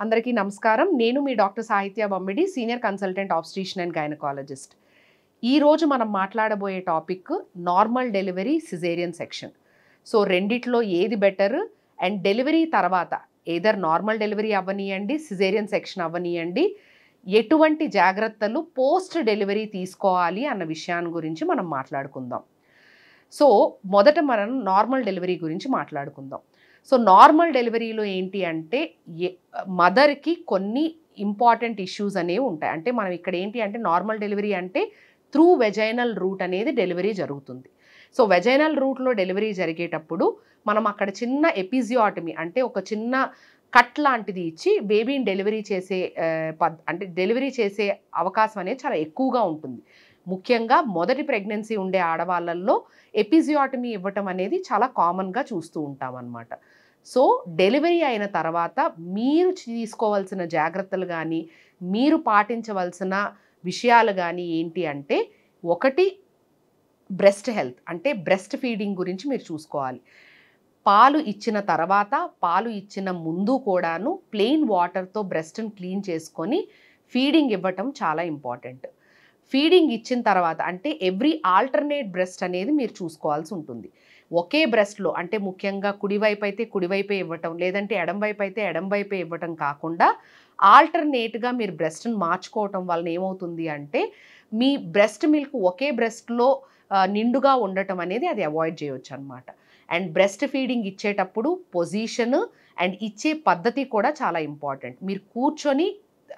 అందరికీ నమస్కారం. నేను మీ doctor Sahithya Bommidi, senior consultant obstetrician and gynaecologist. ఈ రోజు మనం మాట్లాడబోయే topic normal delivery, caesarean section. So రెండిట్లో ఏది బెటర్ అండ్ డెలివరీ తర్వాత ఏదర్ నార్మల్ డెలివరీ అవ్వనియండి, సిజేరియన్ సెక్షన్ అవ్వనియండి, ఎటువంటి జాగ్రత్తలు పోస్ట్ డెలివరీ తీసుకోవాలి అన్న విషయాన్ని గురించి మనం మాట్లాడుకుందాం. సో మొదట మనం నార్మల్ డెలివరీ గురించి మాట్లాడుకుందాం. సో నార్మల్ డెలివరీలో ఏంటి అంటే మదర్కి కొన్ని ఇంపార్టెంట్ ఇష్యూస్ అనేవి ఉంటాయి. అంటే మనం ఇక్కడ ఏంటి అంటే నార్మల్ డెలివరీ అంటే త్రూ వెజైనల్ రూట్ అనేది డెలివరీ జరుగుతుంది. సో వెజైనల్ రూట్లో డెలివరీ జరిగేటప్పుడు మనం అక్కడ చిన్న ఎపిజియాటమీ అంటే ఒక చిన్న కట్ లాంటిది ఇచ్చి బేబీని డెలివరీ చేసే అంటే డెలివరీ చేసే అవకాశం అనేది చాలా ఎక్కువగా ఉంటుంది. ముఖ్యంగా మొదటి ప్రెగ్నెన్సీ ఉండే ఆడవాళ్ళల్లో ఎపిజియాటమీ ఇవ్వటం అనేది చాలా కామన్గా చూస్తూ ఉంటాం అన్నమాట. సో డెలివరీ అయిన తర్వాత మీరు తీసుకోవాల్సిన జాగ్రత్తలు కానీ మీరు పాటించవలసిన విషయాలు కానీ ఏంటి అంటే, ఒకటి బ్రెస్ట్ హెల్త్ అంటే బ్రెస్ట్ ఫీడింగ్ గురించి మీరు చూసుకోవాలి. పాలు ఇచ్చిన తర్వాత పాలు ఇచ్చిన ముందు కూడాను ప్లెయిన్ వాటర్తో బ్రెస్ట్ని క్లీన్ చేసుకొని ఫీడింగ్ ఇవ్వటం చాలా ఇంపార్టెంట్. ఫీడింగ్ ఇచ్చిన తర్వాత అంటే ఎవ్రీ ఆల్టర్నేట్ బ్రెస్ట్ అనేది మీరు చూసుకోవాల్సి ఉంటుంది. ఒకే బ్రెస్ట్లో అంటే ముఖ్యంగా కుడివైపు అయితే కుడివైపే ఇవ్వటం, లేదంటే ఎడంవైపు అయితే ఎడంవైపే ఇవ్వటం కాకుండా ఆల్టర్నేట్గా మీరు బ్రెస్ట్ని మార్చుకోవటం వలన ఏమవుతుంది అంటే మీ బ్రెస్ట్ మిల్క్ ఒకే బ్రెస్ట్లో నిండుగా ఉండటం అనేది అది అవాయిడ్ చేయవచ్చు అనమాట. అండ్ బ్రెస్ట్ ఫీడింగ్ ఇచ్చేటప్పుడు పొజిషన్ అండ్ ఇచ్చే పద్ధతి కూడా చాలా ఇంపార్టెంట్. మీరు కూర్చొని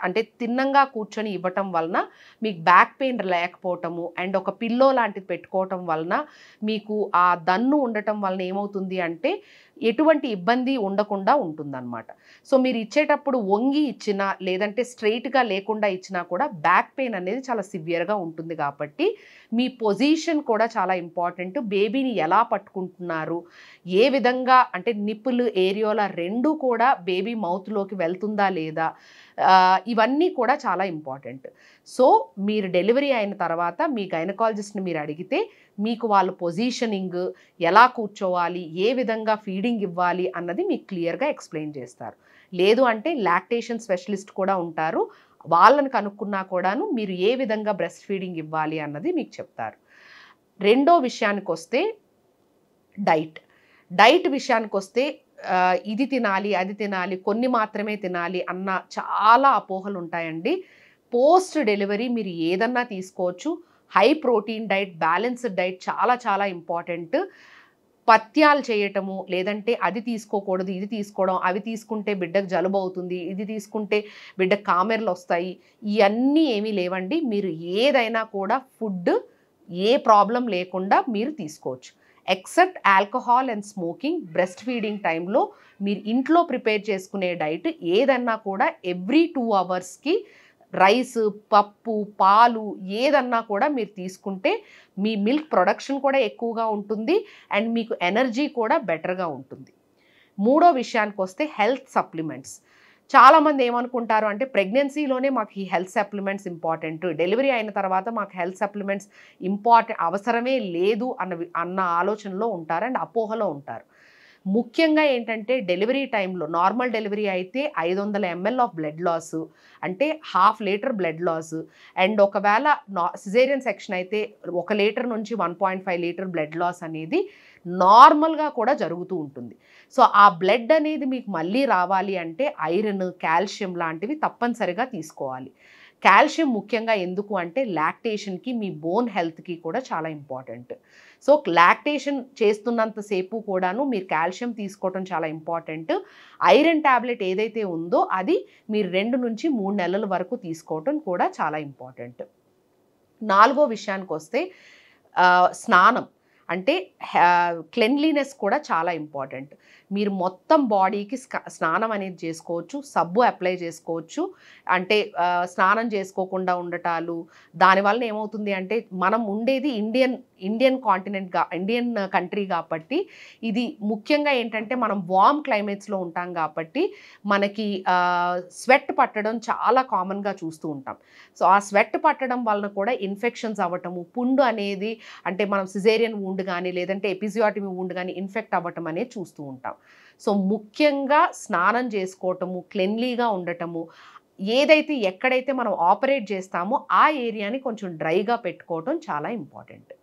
అంటే తిన్నంగా కూర్చొని ఇవ్వటం వలన మీకు బ్యాక్ పెయిన్ లేకపోవటము అండ్ ఒక పిల్లో లాంటిది పెట్టుకోవటం వలన మీకు ఆ దన్ను ఉండటం వలన ఏమవుతుంది అంటే ఎటువంటి ఇబ్బంది ఉండకుండా ఉంటుందన్నమాట. సో మీరు ఇచ్చేటప్పుడు వంగి ఇచ్చినా లేదంటే స్ట్రైట్గా లేకుండా ఇచ్చినా కూడా బ్యాక్ పెయిన్ అనేది చాలా సివియర్గా ఉంటుంది. కాబట్టి మీ పొజిషన్ కూడా చాలా ఇంపార్టెంట్. బేబీని ఎలా పట్టుకుంటున్నారు, ఏ విధంగా అంటే నిప్పులు ఏరియోలా రెండు కూడా బేబీ మౌత్లోకి వెళ్తుందా లేదా, ఇవన్నీ కూడా చాలా ఇంపార్టెంట్. సో మీరు డెలివరీ అయిన తర్వాత మీ గైనకాలజిస్ట్ని మీరు అడిగితే మీకు వాళ్ళు పొజిషనింగ్ ఎలా కూర్చోవాలి, ఏ విధంగా ఫీడింగ్ ఇవ్వాలి అన్నది మీకు క్లియర్గా ఎక్స్ప్లెయిన్ చేస్తారు. లేదు అంటే లాక్టేషన్ స్పెషలిస్ట్ కూడా ఉంటారు, వాళ్ళని కనుక్కున్నా కూడాను మీరు ఏ విధంగా బ్రెస్ట్ ఫీడింగ్ ఇవ్వాలి అన్నది మీకు చెప్తారు. రెండో విషయానికి వస్తే డైట్ విషయానికి వస్తే ఇది తినాలి అది తినాలి కొన్ని మాత్రమే తినాలి అన్న చాలా అపోహలు ఉంటాయండి. పోస్ట్ డెలివరీ మీరు ఏదన్నా తీసుకోవచ్చు. High protein diet, balanced diet చాలా చాలా ఇంపార్టెంట్. పథ్యాలు చేయటము లేదంటే అది తీసుకోకూడదు ఇది తీసుకోవడం, అవి తీసుకుంటే బిడ్డకు జలుబు అవుతుంది, ఇది తీసుకుంటే బిడ్డకు కామెర్లు వస్తాయి, ఇవన్నీ ఏమీ లేవండి. మీరు ఏదైనా కూడా ఫుడ్ ఏ ప్రాబ్లం లేకుండా మీరు తీసుకోవచ్చు. Except alcohol and smoking. Breast feeding టైంలో మీరు ఇంట్లో ప్రిపేర్ చేసుకునే డైట్ ఏదన్నా కూడా ఎవ్రీ 2 అవర్స్కి రైస్, పప్పు, పాలు ఏదన్నా కూడా మీరు తీసుకుంటే మీ మిల్క్ ప్రొడక్షన్ కూడా ఎక్కువగా ఉంటుంది అండ్ మీకు ఎనర్జీ కూడా బెటర్గా ఉంటుంది. మూడో విషయానికి వస్తే హెల్త్ సప్లిమెంట్స్. చాలామంది ఏమనుకుంటారు అంటే ప్రెగ్నెన్సీలోనే మాకు ఈ హెల్త్ సప్లిమెంట్స్ ఇంపార్టెంట్, డెలివరీ అయిన తర్వాత మాకు హెల్త్ సప్లిమెంట్స్ అవసరమే లేదు అన్న ఆలోచనలో ఉంటారు అండ్ అపోహలో ఉంటారు. ముఖ్యంగా ఏంటంటే డెలివరీ టైంలో నార్మల్ డెలివరీ అయితే 500 ml ఆఫ్ బ్లడ్ లాస్ అంటే 1/2 లీటర్ బ్లడ్ లాస్ అండ్ ఒకవేళ సిజేరియన్ సెక్షన్ అయితే 1 లీటర్ నుంచి 1.5 లీటర్ బ్లడ్ లాస్ అనేది నార్మల్గా కూడా జరుగుతూ ఉంటుంది. సో ఆ బ్లడ్ అనేది మీకు మళ్ళీ రావాలి అంటే ఐరన్, కాల్షియం లాంటివి తప్పనిసరిగా తీసుకోవాలి. కాల్షియం ముఖ్యంగా ఎందుకు అంటే లాక్టేషన్కి, మీ బోన్ హెల్త్కి కూడా చాలా ఇంపార్టెంట్. సో లాక్టేషన్ చేస్తున్నంతసేపు కూడాను మీరు కాల్షియం తీసుకోవటం చాలా ఇంపార్టెంట్. ఐరన్ ట్యాబ్లెట్ ఏదైతే ఉందో అది మీరు 2 నుంచి 3 నెలల వరకు తీసుకోవటం కూడా చాలా ఇంపార్టెంట్. నాలుగో విషయానికి వస్తే స్నానం అంటే క్లెన్లీనెస్ కూడా చాలా ఇంపార్టెంట్. మీరు మొత్తం బాడీకి స్నానం అనేది చేసుకోవచ్చు, సబ్బు అప్లై చేసుకోవచ్చు. అంటే స్నానం చేసుకోకుండా ఉండటాలు దానివల్ల ఏమవుతుంది అంటే మనం ఉండేది ఇండియన్ కంట్రీ కాబట్టి ఇది ముఖ్యంగా ఏంటంటే మనం వార్మ్ క్లైమేట్స్లో ఉంటాం కాబట్టి మనకి స్వెట్ పట్టడం చాలా కామన్గా చూస్తూ ఉంటాం. సో ఆ స్వెట్ పట్టడం వలన కూడా ఇన్ఫెక్షన్స్ అవ్వటము, పుండు అనేది అంటే మనం సిజేరియన్ వూండ్ వూండ్ కానీ లేదంటే ఎపిజియాటమీ వూండ్ కానీ ఇన్ఫెక్ట్ అవ్వటం అనేది చూస్తూ ఉంటాం. సో ముఖ్యంగా స్నానం చేసుకోవటము, క్లెన్లీగా ఉండటము, ఏదైతే ఎక్కడైతే మనం ఆపరేట్ చేస్తామో ఆ ఏరియాని కొంచెం డ్రైగా పెట్టుకోవటం చాలా ఇంపార్టెంట్.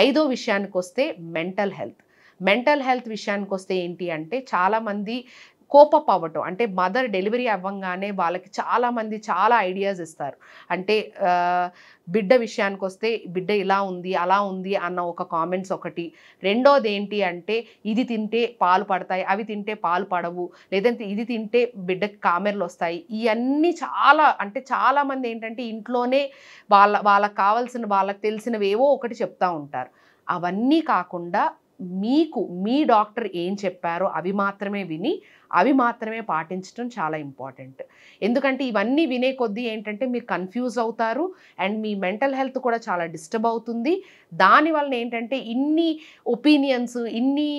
ఐదో విషయానికొస్తే మెంటల్ హెల్త్. మెంటల్ హెల్త్ విషయానికొస్తే ఏంటి అంటే చాలామంది కోపప్ అవ్వటం, అంటే మదర్ డెలివరీ అవ్వంగానే వాళ్ళకి చాలామంది చాలా ఐడియాస్ ఇస్తారు. అంటే బిడ్డ విషయానికొస్తే బిడ్డ ఇలా ఉంది అలా ఉంది అన్న ఒక కామెంట్స్ ఒకటి. రెండోది ఏంటి అంటే ఇది తింటే పాలు పడతాయి, అవి తింటే పాలు పడవు, లేదంటే ఇది తింటే బిడ్డకి కామెర్లు వస్తాయి. ఇవన్నీ చాలా అంటే చాలామంది ఏంటంటే ఇంట్లోనే వాళ్ళకి కావాల్సిన వాళ్ళకి తెలిసినవి ఏవో ఒకటి చెప్తూ ఉంటారు. అవన్నీ కాకుండా మీకు మీ డాక్టర్ ఏం చెప్పారో అవి మాత్రమే విని అవి మాత్రమే పాటించడం చాలా ఇంపార్టెంట్. ఎందుకంటే ఇవన్నీ వినే కొద్దీ ఏంటంటే మీరు కన్ఫ్యూజ్ అవుతారు అండ్ మీ మెంటల్ హెల్త్ కూడా చాలా డిస్టర్బ్ అవుతుంది. దానివల్ల ఏంటంటే ఇన్ని ఒపీనియన్స్, ఇన్ని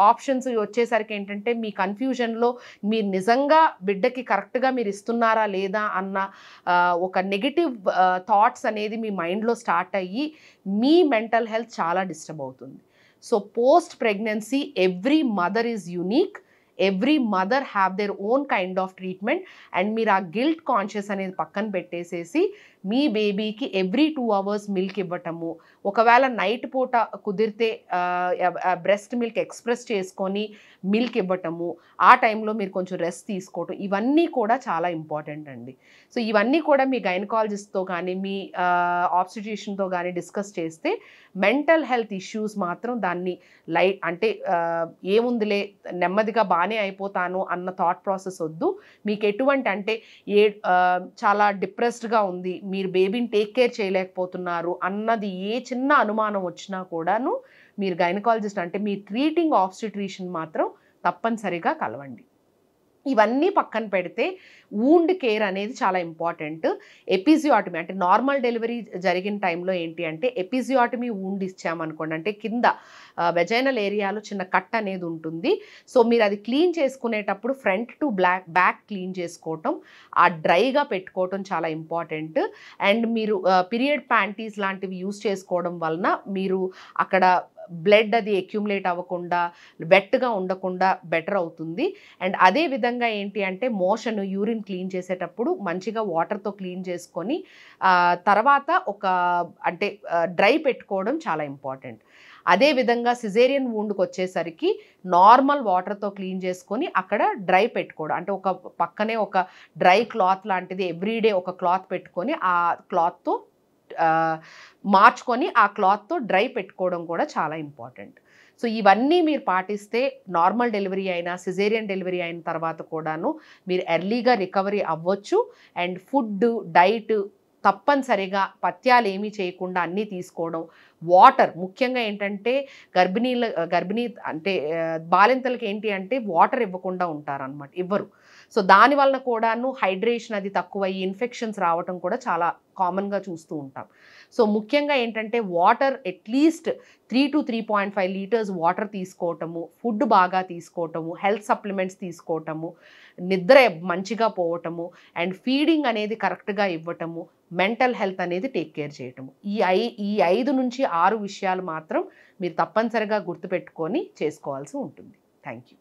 ఆప్షన్స్ వచ్చేసరికి ఏంటంటే మీ కన్ఫ్యూజన్లో మీరు నిజంగా బిడ్డకి కరెక్ట్గా మీరు ఇస్తున్నారా లేదా అన్న ఒక నెగిటివ్ థాట్స్ అనేది మీ మైండ్లో స్టార్ట్ అయ్యి మీ మెంటల్ హెల్త్ చాలా డిస్టర్బ్ అవుతుంది. So post pregnancy every mother is unique, every mother have their own kind of treatment. And మీరు ఆ గిల్ట్ కాన్షియస్ అనేది పక్కన పెట్టేసేసి మీ బేబీకి ఎవ్రీ 2 hours మిల్క్ ఇవ్వటము, ఒకవేళ నైట్ పూట కుదిరితే బ్రెస్ట్ మిల్క్ ఎక్స్ప్రెస్ చేసుకొని మిల్క్ ఇవ్వటము, ఆ టైంలో మీరు కొంచెం రెస్ట్ తీసుకోవటం, ఇవన్నీ కూడా చాలా ఇంపార్టెంట్ అండి. సో ఇవన్నీ కూడా మీ గైనకాలజిస్ట్తో కానీ మీ ఆబ్స్టిట్యూషన్తో కానీ డిస్కస్ చేస్తే మెంటల్ హెల్త్ ఇష్యూస్ మాత్రం దాన్ని అంటే ఏముందిలే నెమ్మదిగా బాగానే అయిపోతాను అన్న థాట్ ప్రాసెస్ వద్దు. మీకు ఎటువంటి అంటే చాలా డిప్రెస్డ్గా ఉంది, మీరు బేబీని టేక్ కేర్ చేయలేకపోతున్నారు అన్నది ఏ చిన్న అనుమానం వచ్చినా కూడాను మీరు గైనకాలజిస్ట్ అంటే మీ ట్రీటింగ్ ఆబ్స్టిట్యూషన్ మాత్రం తప్పనిసరిగా కలవండి. ఇవన్నీ పక్కన పెడితే వూండ్ కేర్ అనేది చాలా ఇంపార్టెంట్. ఎపిజియాటమీ అంటే నార్మల్ డెలివరీ జరిగిన టైంలో ఏంటి అంటే ఎపిజియాటమీ వూండ్ ఇచ్చామనుకోండి, అంటే కింద వెజైనల్ ఏరియాలో చిన్న కట్ అనేది ఉంటుంది. సో మీరు అది క్లీన్ చేసుకునేటప్పుడు ఫ్రంట్ టు బ్యాక్ క్లీన్ చేసుకోవటం, ఆ డ్రైగా పెట్టుకోవటం చాలా ఇంపార్టెంట్. అండ్ మీరు పీరియడ్ ప్యాంటీస్ లాంటివి యూస్ చేసుకోవడం వలన మీరు అక్కడ బ్లడ్ అది అక్యుములేట్ అవ్వకుండా వెట్గా ఉండకుండా బెటర్ అవుతుంది. అండ్ అదే విధంగా ఏంటి అంటే మోషన్ యూరిన్ క్లీన్ చేసేటప్పుడు మంచిగా వాటర్తో క్లీన్ చేసుకొని తర్వాత అంటే డ్రై పెట్టుకోవడం చాలా ఇంపార్టెంట్. అదేవిధంగా సిజేరియన్ వూండ్కి వచ్చేసరికి నార్మల్ వాటర్తో క్లీన్ చేసుకొని అక్కడ డ్రై పెట్టుకోవడం, అంటే ఒక పక్కనే ఒక డ్రై క్లాత్ లాంటిది ఎవ్రీడే ఒక క్లాత్ పెట్టుకొని ఆ క్లాత్తో మార్చుకొని ఆ క్లాత్తో డ్రై పెట్టుకోవడం కూడా చాలా ఇంపార్టెంట్. సో ఇవన్నీ మీరు పాటిస్తే నార్మల్ డెలివరీ అయినా సిజేరియన్ డెలివరీ అయిన తర్వాత కూడాను మీరు ఎర్లీగా రికవరీ అవ్వచ్చు. అండ్ ఫుడ్ డైట్ తప్పనిసరిగా పథ్యాలు ఏమీ చేయకుండా అన్నీ తీసుకోవడం, వాటర్ ముఖ్యంగా ఏంటంటే గర్భిణీ అంటే బాలింతలకి ఏంటి అంటే వాటర్ ఇవ్వకుండా ఉంటారనమాట, ఇవ్వరు. సో దానివల్ల కూడాను హైడ్రేషన్ అది తక్కువయ్యి ఇన్ఫెక్షన్స్ రావటం కూడా చాలా కామన్గా చూస్తూ ఉంటాం. సో ముఖ్యంగా ఏంటంటే water at least 3 to 3.5 liters water తీసుకోవటము, ఫుడ్ బాగా తీసుకోవటము, హెల్త్ సప్లిమెంట్స్ తీసుకోవటము, నిద్ర మంచిగా పోవటము అండ్ ఫీడింగ్ అనేది కరెక్ట్గా ఇవ్వటము, మెంటల్ హెల్త్ అనేది టేక్ కేర్ చేయటము, ఈ 5 నుంచి 6 విషయాలు మాత్రం మీరు తప్పనిసరిగా గుర్తుపెట్టుకొని చేసుకోవాల్సి ఉంటుంది. Thank you.